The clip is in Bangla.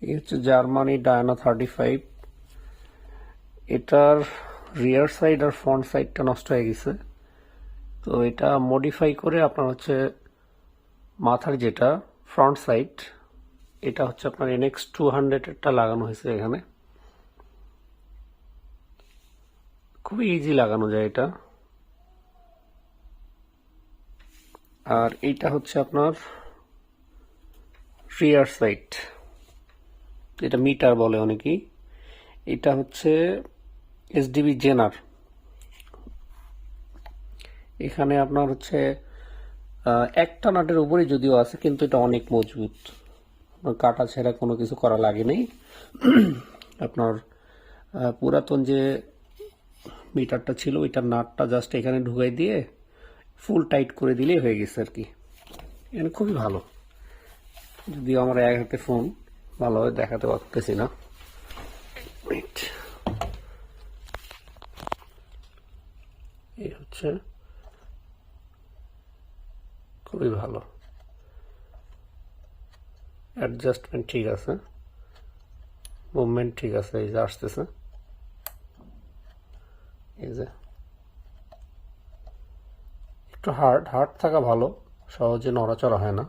এই হচ্ছে জার্মানি ডায়না 35। এটার রিয়ার সাইড আর ফ্রন্ট সাইডটা নষ্ট হয়ে গেছে, তো এটা মডিফাই করে আপনার হচ্ছে মাথার যেটা ফ্রন্ট সাইড, এটা হচ্ছে আপনার NX 200-এরটা লাগানো হয়েছে এখানে। খুবই ইজি লাগানো যায় এটা। আর এইটা হচ্ছে আপনার রিয়ার সাইড, যেটা মিটার বলে অনেকেই। এটা হচ্ছে SDB জেনার। এখানে আপনার হচ্ছে একটা নাটের উপরেই যদিও আছে, কিন্তু এটা অনেক মজবুত, কাটা ছেঁড়া কোনো কিছু করা লাগেনি। আপনার পুরাতন যে মিটারটা ছিল ওইটার নাটটা জাস্ট এখানে ঢুকাই দিয়ে ফুল টাইট করে দিলেই হয়ে গেছে আর কি। এখানে খুবই ভালো, যদিও আমার এক হাতে ফোন, ভালোভাবে দেখাতে পারতেছি না। এই হচ্ছে খুবই ভালো, অ্যাডজাস্টমেন্ট ঠিক আছে, মুভমেন্ট ঠিক আছে। এই যে আসতেছে, এই যে একটু হার্ড থাকা ভালো, সহজে নড়াচড়া হয় না।